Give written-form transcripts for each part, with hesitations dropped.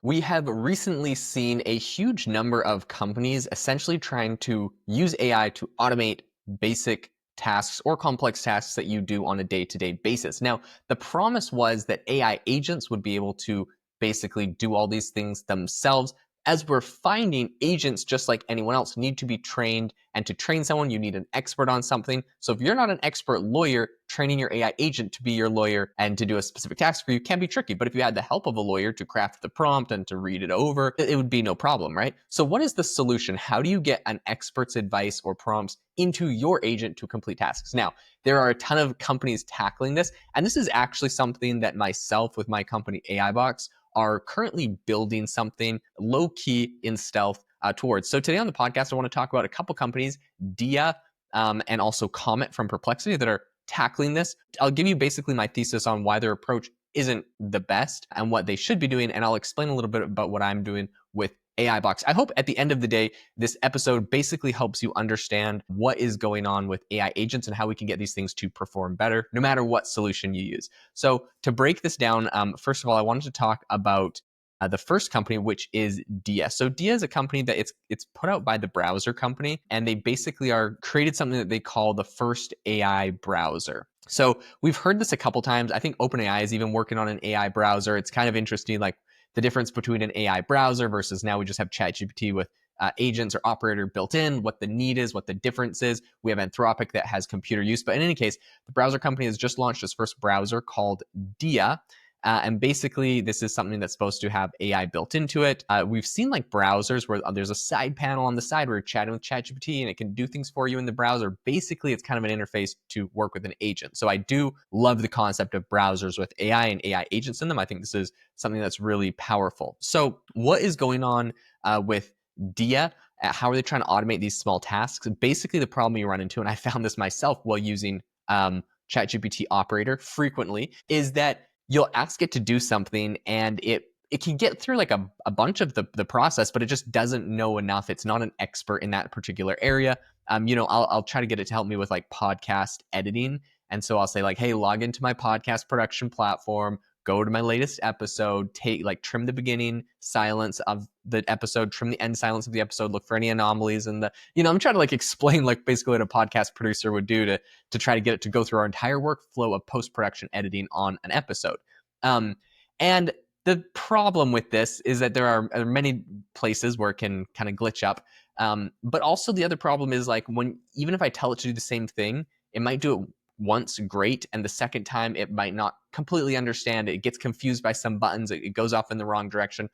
We have recently seen a huge number of companies essentially trying to use AI to automate basic tasks or complex tasks that you do on a day-to-day basis. Now, the promise was that AI agents would be able to basically do all these things themselves. As we're finding, agents, just like anyone else, need to be trained. And to train someone, you need an expert on something. So if you're not an expert lawyer, training your AI agent to be your lawyer and to do a specific task for you can be tricky. But if you had the help of a lawyer to craft the prompt and to read it over, it would be no problem, right? So what is the solution? How do you get an expert's advice or prompts into your agent to complete tasks? Now, there are a ton of companies tackling this, and this is actually something that myself with my company AI Box are currently building something low key in stealth towards. So today on the podcast, I want to talk about a couple companies, Dia and also Comet from Perplexity, that are tackling this. I'll give you basically my thesis on why their approach isn't the best and what they should be doing, and I'll explain a little bit about what I'm doing with AI Box. I hope at the end of the day, this episode basically helps you understand what is going on with AI agents and how we can get these things to perform better, no matter what solution you use. So to break this down, first of all, I wanted to talk about the first company, which is Dia. So Dia is a company that it's put out by the browser company, and they basically are created something that they call the first AI browser. So we've heard this a couple times. I think OpenAI is even working on an AI browser. It's kind of interesting, like the difference between an AI browser versus now we just have ChatGPT with agents or operator built in, what the need is, what the difference is. We have Anthropic that has computer use. But in any case, the browser company has just launched its first browser called Dia. And basically, this is something that's supposed to have AI built into it. We've seen like browsers where there's a side panel on the side where you're chatting with ChatGPT and it can do things for you in the browser. Basically, it's kind of an interface to work with an agent. So I do love the concept of browsers with AI and AI agents in them. I think this is something that's really powerful. So what is going on with Dia? How are they trying to automate these small tasks? Basically, the problem you run into, and I found this myself while using ChatGPT operator frequently, is that you'll ask it to do something and it can get through like a bunch of the process, but it just doesn't know enough. It's not an expert in that particular area. I'll try to get it to help me with like podcast editing. And so I'll say like, hey, log into my podcast production platform, go to my latest episode, trim the beginning silence of the episode, trim the end silence of the episode, look for any anomalies. And I'm trying to like explain like basically what a podcast producer would do to try to get it to go through our entire workflow of post-production editing on an episode. And the problem with this is that there are many places where it can kind of glitch up. But also the other problem is like even if I tell it to do the same thing, it might do it once great, and the second time it might not completely understand. It gets confused by some buttons. It goes off in the wrong direction.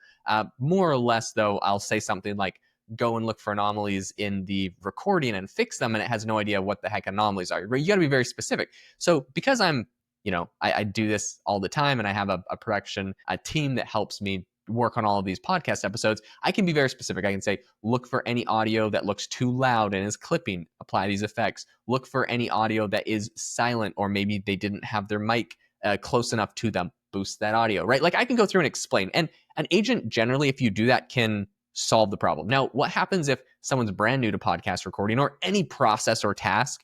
More or less, though, I'll say something like, go and look for anomalies in the recording and fix them, and it has no idea what the heck anomalies are. You got to be very specific. So because I do this all the time, and I have a production team that helps me work on all of these podcast episodes, I can be very specific. I can say, look for any audio that looks too loud and is clipping, apply these effects. Look for any audio that is silent, or maybe they didn't have their mic close enough to them, boost that audio, right? Like I can go through and explain. And an agent generally, if you do that, can solve the problem. Now, what happens if someone's brand new to podcast recording or any process or task,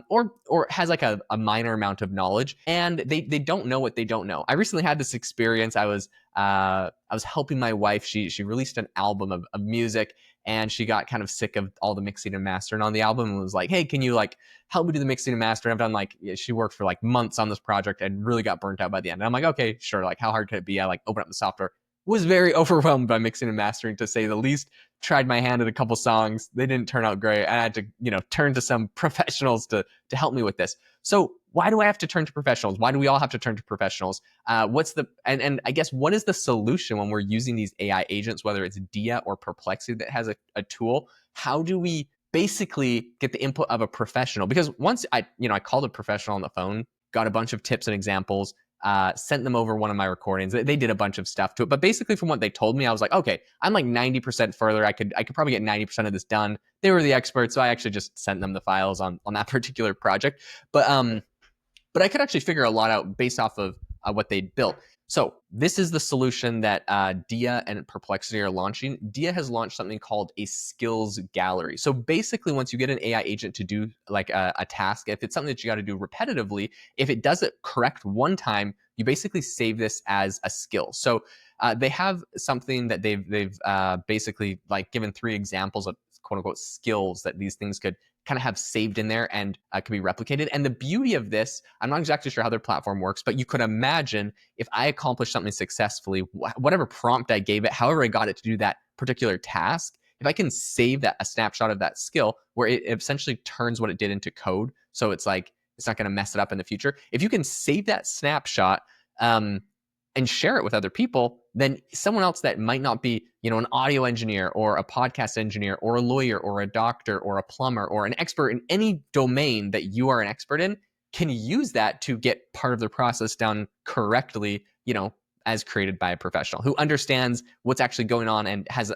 or has like a minor amount of knowledge, and they don't know what they don't know? I recently had this experience. I was helping my wife. She released an album of music, and she got kind of sick of all the mixing and mastering on the album, and was like, hey, can you like help me do the mixing and mastering? I've done she worked for like months on this project and really got burnt out by the end. And I'm like, okay, sure. Like, how hard could it be? I like open up the software, was very overwhelmed by mixing and mastering, to say the least. Tried my hand at a couple songs. They didn't turn out great. I had to, turn to some professionals to help me with this. So why do I have to turn to professionals? Why do we all have to turn to professionals? And I guess what is the solution when we're using these AI agents, whether it's Dia or Perplexity that has a tool? How do we basically get the input of a professional? Because once I called a professional on the phone, got a bunch of tips and examples, sent them over one of my recordings. They did a bunch of stuff to it, but basically from what they told me, I was like, okay, I'm like 90% further. I could probably get 90% of this done. They were the experts, so I actually just sent them the files on that particular project. But I could actually figure a lot out based off of what they built. So this is the solution that Dia and Perplexity are launching. Dia has launched something called a skills gallery. So basically, once you get an AI agent to do like a task, if it's something that you got to do repetitively, if it does it correct one time, you basically save this as a skill. So They have something that they've basically like given 3 examples of quote unquote skills that these things could kind of have saved in there and could be replicated. And the beauty of this, I'm not exactly sure how their platform works, but you could imagine if I accomplished something successfully, whatever prompt I gave it, however I got it to do that particular task, if I can save that a snapshot of that skill where it essentially turns what it did into code, so it's like it's not going to mess it up in the future. If you can save that snapshot and share it with other people, then someone else that might not be, an audio engineer or a podcast engineer or a lawyer or a doctor or a plumber or an expert in any domain that you are an expert in can use that to get part of their process done correctly, as created by a professional who understands what's actually going on and has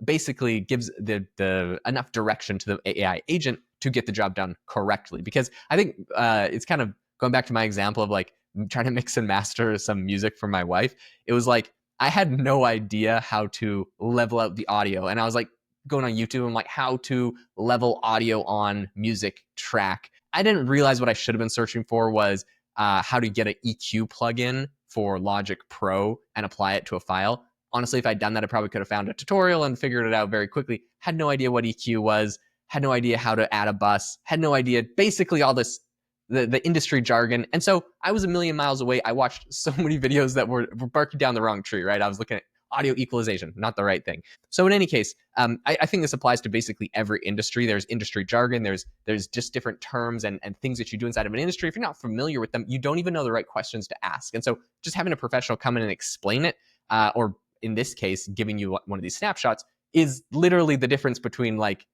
basically gives the enough direction to the AI agent to get the job done correctly. Because I think it's kind of going back to my example of like trying to mix and master some music for my wife. It was like I had no idea how to level out the audio, and I was like going on YouTube and like how to level audio on music track. I didn't realize what I should have been searching for was how to get an EQ plugin for Logic Pro and apply it to a file. Honestly, if I'd done that, I probably could have found a tutorial and figured it out very quickly. Had no idea what EQ was, had no idea how to add a bus, had no idea basically all this, the industry jargon. And so I was a million miles away. I watched so many videos that were barking down the wrong tree, right? I was looking at audio equalization, not the right thing. So in any case, I think this applies to basically every industry. There's industry jargon. There's just different terms and things that you do inside of an industry. If you're not familiar with them, you don't even know the right questions to ask. And so just having a professional come in and explain it, or in this case, giving you one of these snapshots is literally the difference between like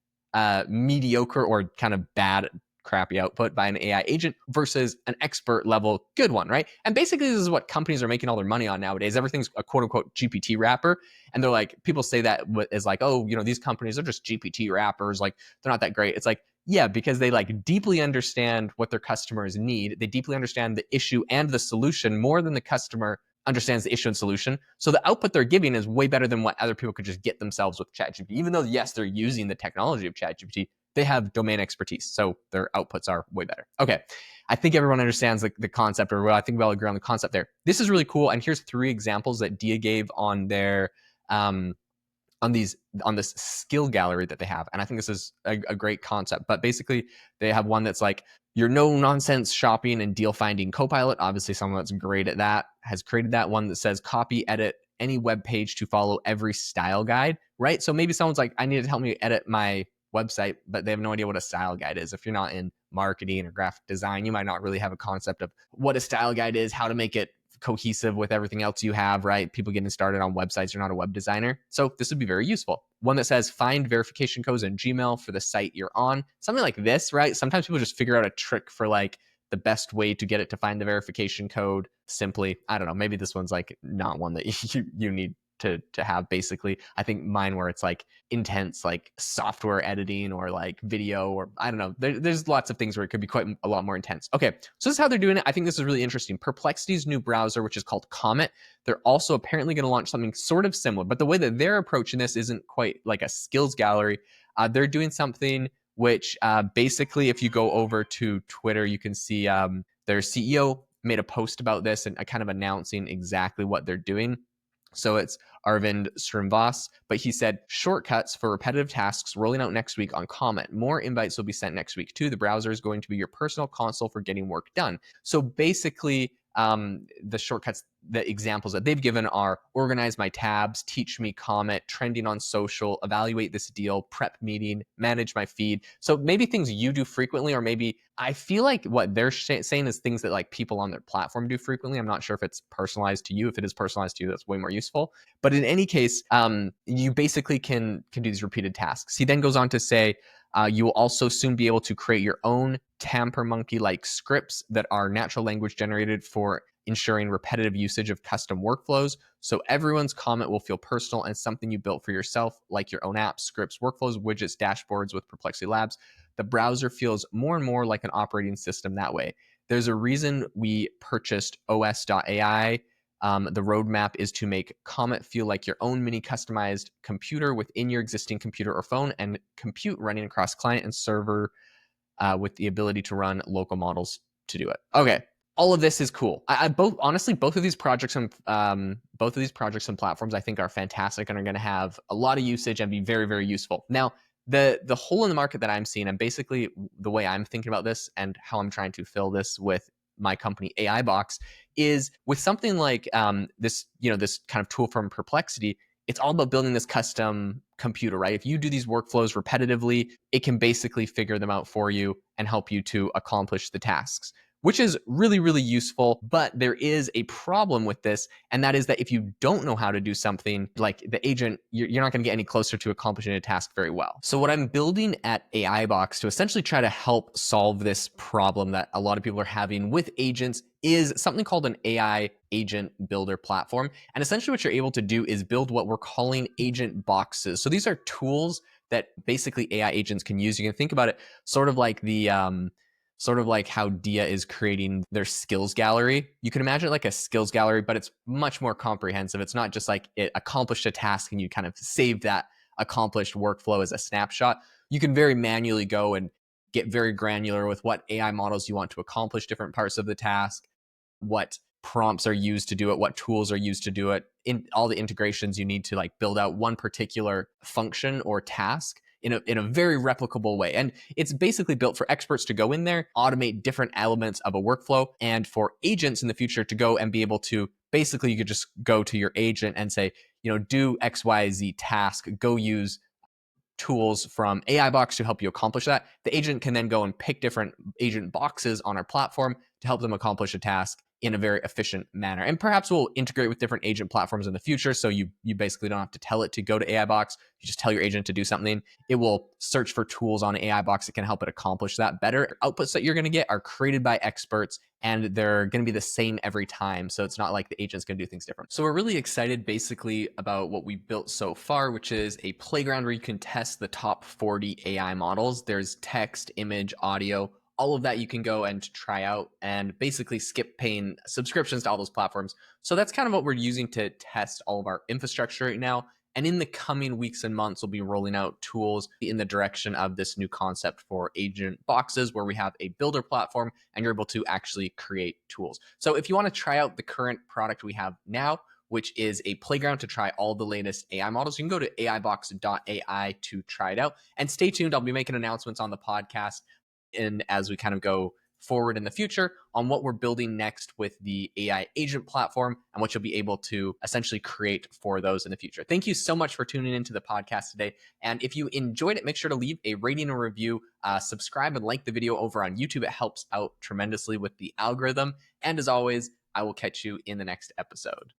mediocre or kind of bad, crappy output by an AI agent versus an expert level good one, right? And basically this is what companies are making all their money on nowadays. Everything's a quote unquote GPT wrapper. And they're like, people say that is like, oh, these companies are just GPT wrappers. Like they're not that great. It's like, yeah, because they like deeply understand what their customers need. They deeply understand the issue and the solution more than the customer understands the issue and solution. So the output they're giving is way better than what other people could just get themselves with ChatGPT. Even though, yes, they're using the technology of ChatGPT, they have domain expertise. So their outputs are way better. Okay. I think everyone understands the concept, or I think we all agree on the concept there. This is really cool. And here's 3 examples that Dia gave on their, on this skill gallery that they have. And I think this is a great concept. But basically, they have one that's like your no nonsense shopping and deal finding copilot. Obviously, someone that's great at that has created that one that says copy, edit any web page to follow every style guide, right? So maybe someone's like, I need to help me edit my website, but they have no idea what a style guide is. If you're not in marketing or graphic design, you might not really have a concept of what a style guide is, how to make it cohesive with everything else you have, right? People getting started on websites, you're not a web designer. So this would be very useful. One that says find verification codes in Gmail for the site you're on. Something like this, right? Sometimes people just figure out a trick for like the best way to get it to find the verification code simply. I don't know. Maybe this one's like not one that you need to have. Basically, I think mine where it's like intense like software editing or like video, or I don't know, there's lots of things where it could be quite a lot more intense. Okay, so this is how they're doing it. I think this is really interesting. Perplexity's new browser, which is called Comet, they're also apparently going to launch something sort of similar, but the way that they're approaching this isn't quite like a skills gallery. They're doing something which basically, if you go over to Twitter, you can see their CEO made a post about this and kind of announcing exactly what they're doing. So it's Arvind Srinivas, but he said shortcuts for repetitive tasks rolling out next week on Comet. More invites will be sent next week too. The browser is going to be your personal console for getting work done. So basically, the shortcuts, the examples that they've given are organize my tabs, teach me Comet, trending on social, evaluate this deal, prep meeting, manage my feed. So maybe things you do frequently, or maybe I feel like what they're saying is things that like people on their platform do frequently. I'm not sure if it's personalized to you. If it is personalized to you, that's way more useful. But in any case, you basically can do these repeated tasks. He then goes on to say, you will also soon be able to create your own Tamper Monkey-like scripts that are natural language generated for ensuring repetitive usage of custom workflows. So everyone's comment will feel personal and something you built for yourself, like your own apps, scripts, workflows, widgets, dashboards with Perplexity Labs. The browser feels more and more like an operating system that way. There's a reason we purchased os.ai. The roadmap is to make Comet feel like your own mini customized computer within your existing computer or phone, and compute running across client and server with the ability to run local models to do it. Okay, all of this is cool. I both honestly both of these projects and platforms I think are fantastic and are going to have a lot of usage and be very, very useful. Now, the hole in the market that I'm seeing, and basically the way I'm thinking about this and how I'm trying to fill this with my company AI Box, is with something like this, this kind of tool from Perplexity. It's all about building this custom computer, right? If you do these workflows repetitively, it can basically figure them out for you and help you to accomplish the tasks, which is really, really useful. But there is a problem with this, and that is that if you don't know how to do something, like the agent, you're not going to get any closer to accomplishing a task very well. So what I'm building at AI Box to essentially try to help solve this problem that a lot of people are having with agents is something called an AI agent builder platform. And essentially what you're able to do is build what we're calling agent boxes. So these are tools that basically AI agents can use. You can think about it sort of like how Dia is creating their skills gallery. You can imagine it like a skills gallery, but it's much more comprehensive. It's not just like it accomplished a task and you kind of save that accomplished workflow as a snapshot. You can very manually go and get very granular with what AI models you want to accomplish different parts of the task, what prompts are used to do it, what tools are used to do it, in all the integrations you need to like build out one particular function or task in a very replicable way. And it's basically built for experts to go in there, automate different elements of a workflow, and for agents in the future to go and be able to basically, you could just go to your agent and say, do XYZ task, go use tools from AI Box to help you accomplish that. The agent can then go and pick different agent boxes on our platform to help them accomplish a task in a very efficient manner. And perhaps we'll integrate with different agent platforms in the future. So you basically don't have to tell it to go to AI Box. You just tell your agent to do something. It will search for tools on AI Box that can help it accomplish that better. Outputs that you're going to get are created by experts and they're going to be the same every time. So it's not like the agent's going to do things different. So we're really excited basically about what we built so far, which is a playground where you can test the top 40 AI models. There's text, image, audio, all of that you can go and try out and basically skip paying subscriptions to all those platforms. So that's kind of what we're using to test all of our infrastructure right now. And in the coming weeks and months, we'll be rolling out tools in the direction of this new concept for agent boxes, where we have a builder platform and you're able to actually create tools. So if you want to try out the current product we have now, which is a playground to try all the latest AI models, you can go to aibox.ai to try it out. And stay tuned. I'll be making announcements on the podcast and as we kind of go forward in the future on what we're building next with the AI agent platform and what you'll be able to essentially create for those in the future. Thank you so much for tuning into the podcast today. And if you enjoyed it, make sure to leave a rating and review, subscribe and like the video over on YouTube. It helps out tremendously with the algorithm. And as always, I will catch you in the next episode.